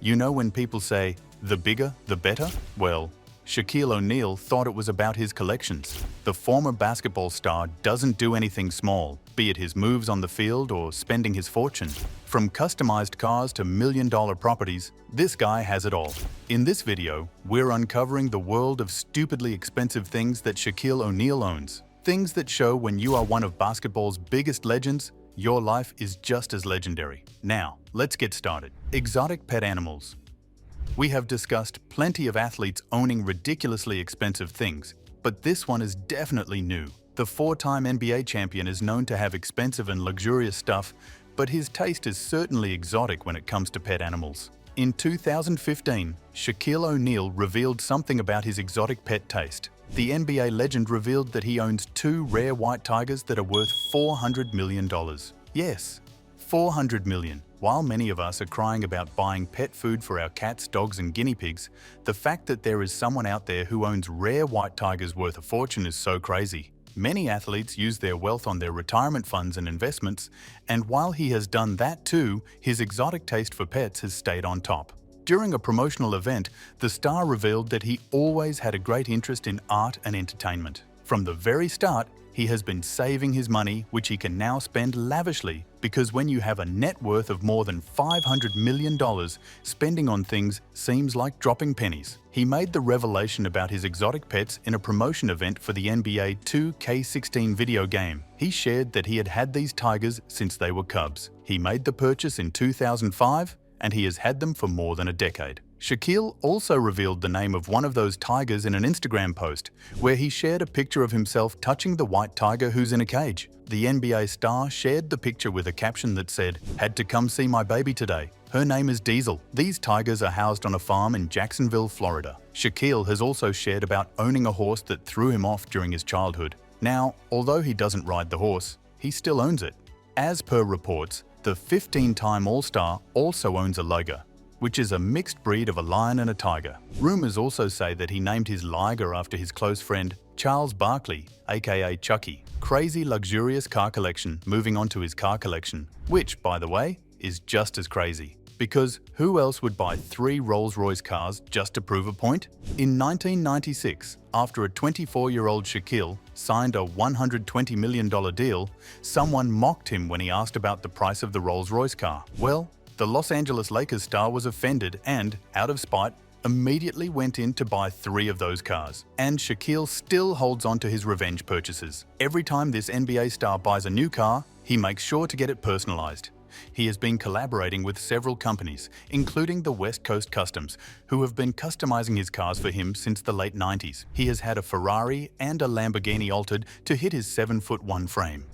You know when people say, the bigger, the better? Well, Shaquille O'Neil thought it was about his collections. The former basketball star doesn't do anything small, be it his moves on the field or spending his fortune. From customized cars to million-dollar properties, this guy has it all. In this video, we're uncovering the world of stupidly expensive things that Shaquille O'Neil owns. Things that show when you are one of basketball's biggest legends, your life is just as legendary. Now, let's get started. Exotic pet animals. We have discussed plenty of athletes owning ridiculously expensive things, but this one is definitely new. The four-time NBA champion is known to have expensive and luxurious stuff, but his taste is certainly exotic when it comes to pet animals. In 2015, Shaquille O'Neil revealed something about his exotic pet taste. The NBA legend revealed that he owns two rare white tigers that are worth $400 million. Yes, $400 million. While many of us are crying about buying pet food for our cats, dogs, and guinea pigs, the fact that there is someone out there who owns rare white tigers worth a fortune is so crazy. Many athletes use their wealth on their retirement funds and investments, and while he has done that too, his exotic taste for pets has stayed on top. During a promotional event, the star revealed that he always had a great interest in art and entertainment. From the very start, he has been saving his money, which he can now spend lavishly, because when you have a net worth of more than $500 million, spending on things seems like dropping pennies. He made the revelation about his exotic pets in a promotion event for the NBA 2K16 video game. He shared that he had had these tigers since they were cubs. He made the purchase in 2005, and he has had them for more than a decade. Shaquille also revealed the name of one of those tigers in an Instagram post, where he shared a picture of himself touching the white tiger who's in a cage. The NBA star shared the picture with a caption that said, "Had to come see my baby today. Her name is Diesel." These tigers are housed on a farm in Jacksonville, Florida. Shaquille has also shared about owning a horse that threw him off during his childhood. Now, although he doesn't ride the horse, he still owns it. As per reports, the 15-time All-Star also owns a liger, which is a mixed breed of a lion and a tiger. Rumors also say that he named his liger after his close friend, Charles Barkley, aka Chucky. Crazy luxurious car collection. Moving on to his car collection, which, by the way, is just as crazy. Because who else would buy 3 Rolls-Royce cars just to prove a point? In 1996, after a 24-year-old Shaquille signed a $120 million deal, someone mocked him when he asked about the price of the Rolls-Royce car. Well, the Los Angeles Lakers star was offended and, out of spite, immediately went in to buy 3 of those cars. And Shaquille still holds on to his revenge purchases. Every time this NBA star buys a new car, he makes sure to get it personalized. He has been collaborating with several companies, including the West Coast Customs, who have been customizing his cars for him since the late 90s. He has had a Ferrari and a Lamborghini altered to hit his 7'1" frame.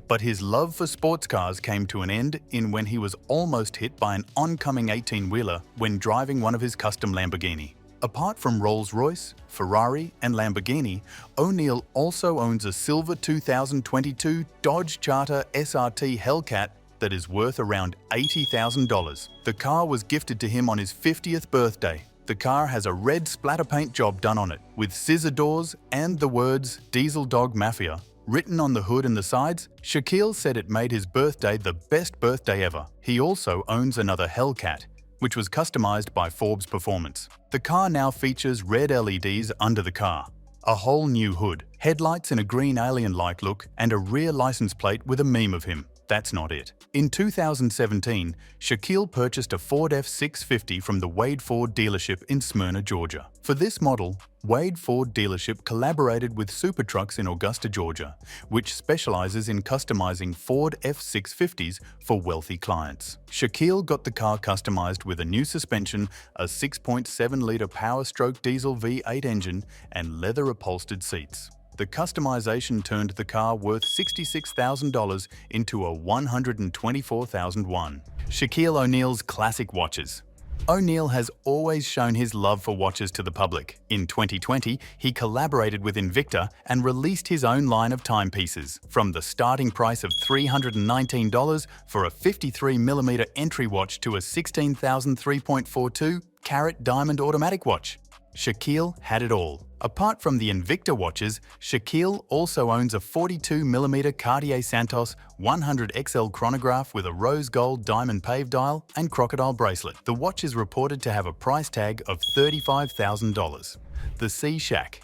But his love for sports cars came to an end when he was almost hit by an oncoming 18-wheeler when driving one of his custom Lamborghini. Apart from Rolls-Royce, Ferrari, and Lamborghini, O'Neil also owns a silver 2022 Dodge Charter SRT Hellcat that is worth around $80,000. The car was gifted to him on his 50th birthday. The car has a red splatter paint job done on it, with scissor doors and the words "Diesel Dog Mafia" written on the hood and the sides. Shaquille said it made his birthday the best birthday ever. He also owns another Hellcat, which was customized by Forbes Performance. The car now features red LEDs under the car, a whole new hood, headlights in a green alien-like look, and a rear license plate with a meme of him. That's not it. In 2017, Shaquille purchased a Ford F650 from the Wade Ford dealership in Smyrna, Georgia. For this model, Wade Ford dealership collaborated with Super Trucks in Augusta, Georgia, which specializes in customizing Ford F650s for wealthy clients. Shaquille got the car customized with a new suspension, a 6.7-liter Power-Stroke diesel V8 engine, and leather-upholstered seats. The customization turned the car worth $66,000 into a $124,001. Shaquille O'Neil's classic watches. O'Neil has always shown his love for watches to the public. In 2020, he collaborated with Invictor and released his own line of timepieces. From the starting price of $319 for a 53mm entry watch to a $16,003.42 carat diamond automatic watch. Shaquille had it all. Apart from the Invictor watches, Shaquille also owns a 42mm Cartier Santos 100XL chronograph with a rose gold diamond pave dial and crocodile bracelet. The watch is reported to have a price tag of $35,000. The Sea Shack.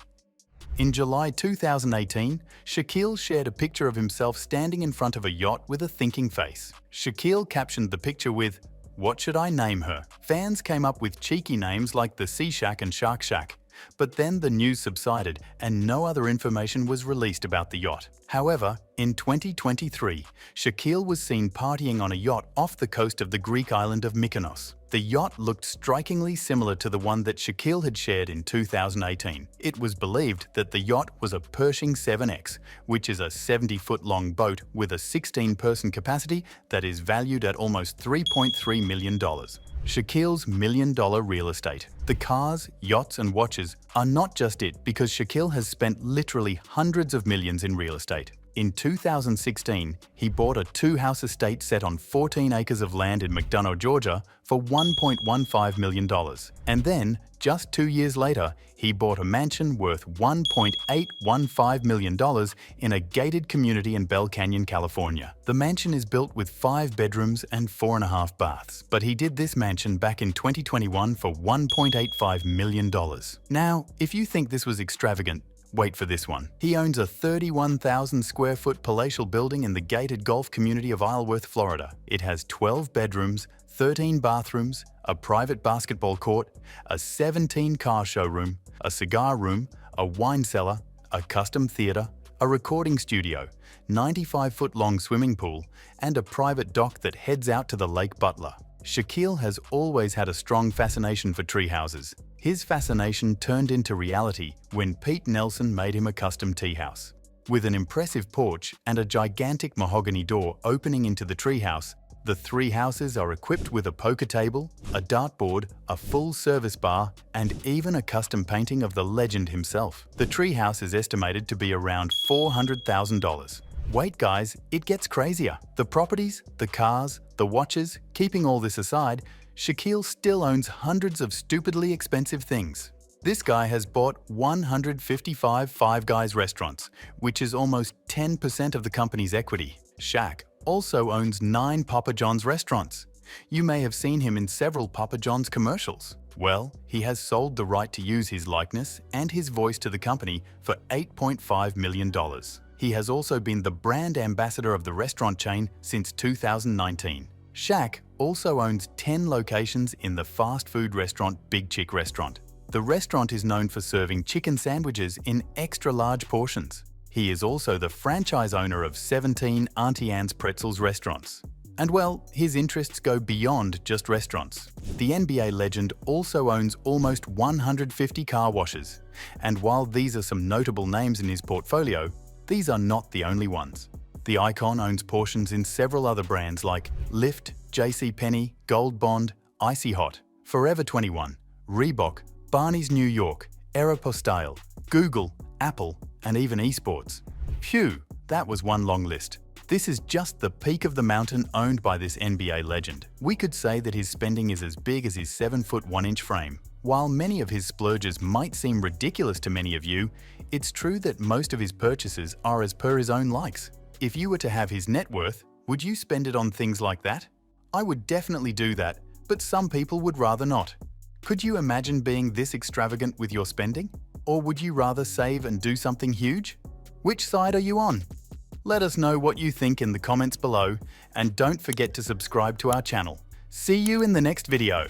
In July 2018, Shaquille shared a picture of himself standing in front of a yacht with a thinking face. Shaquille captioned the picture with, "What should I name her?" Fans came up with cheeky names like the Sea Shack and Shark Shack. But then the news subsided and no other information was released about the yacht. However, in 2023, Shaquille was seen partying on a yacht off the coast of the Greek island of Mykonos. The yacht looked strikingly similar to the one that Shaquille had shared in 2018. It was believed that the yacht was a Pershing 7X, which is a 70-foot-long boat with a 16-person capacity that is valued at almost $3.3 million. Shaquille's million-dollar real estate. The cars, yachts and watches are not just it because Shaquille has spent literally hundreds of millions in real estate. In 2016, he bought a two-house estate set on 14 acres of land in McDonough, Georgia for $1.15 million. And then, just 2 years later, he bought a mansion worth $1.815 million in a gated community in Bell Canyon, California. The mansion is built with 5 bedrooms and 4.5 baths, but he did this mansion back in 2021 for $1.85 million. Now, if you think this was extravagant, wait for this one. He owns a 31,000 square foot palatial building in the gated golf community of Isleworth, Florida. It has 12 bedrooms, 13 bathrooms, a private basketball court, a 17-car showroom, a cigar room, a wine cellar, a custom theater, a recording studio, 95-foot-long swimming pool, and a private dock that heads out to the Lake Butler. Shaquille has always had a strong fascination for tree houses. His fascination turned into reality when Pete Nelson made him a custom tea house. With an impressive porch and a gigantic mahogany door opening into the treehouse, the 3 houses are equipped with a poker table, a dartboard, a full-service bar, and even a custom painting of the legend himself. The treehouse is estimated to be around $400,000. Wait guys, it gets crazier. The properties, the cars, the watches, keeping all this aside, Shaquille still owns hundreds of stupidly expensive things. This guy has bought 155 Five Guys restaurants, which is almost 10% of the company's equity. Shaq also owns 9 Papa John's restaurants. You may have seen him in several Papa John's commercials. Well, he has sold the right to use his likeness and his voice to the company for $8.5 million. He has also been the brand ambassador of the restaurant chain since 2019. Shaq also owns 10 locations in the fast food restaurant Big Chick Restaurant. The restaurant is known for serving chicken sandwiches in extra large portions. He is also the franchise owner of 17 Auntie Anne's Pretzels restaurants. And well, his interests go beyond just restaurants. The NBA legend also owns almost 150 car washes. And while these are some notable names in his portfolio, these are not the only ones. The icon owns portions in several other brands like Lyft, JCPenney, Gold Bond, Icy Hot, Forever 21, Reebok, Barney's New York, Aeropostale, Google, Apple, and even esports. Phew, that was one long list. This is just the peak of the mountain owned by this NBA legend. We could say that his spending is as big as his 7-foot 1-inch frame. While many of his splurges might seem ridiculous to many of you, it's true that most of his purchases are as per his own likes. If you were to have his net worth, would you spend it on things like that? I would definitely do that, but some people would rather not. Could you imagine being this extravagant with your spending? Or would you rather save and do something huge? Which side are you on? Let us know what you think in the comments below, and don't forget to subscribe to our channel. See you in the next video.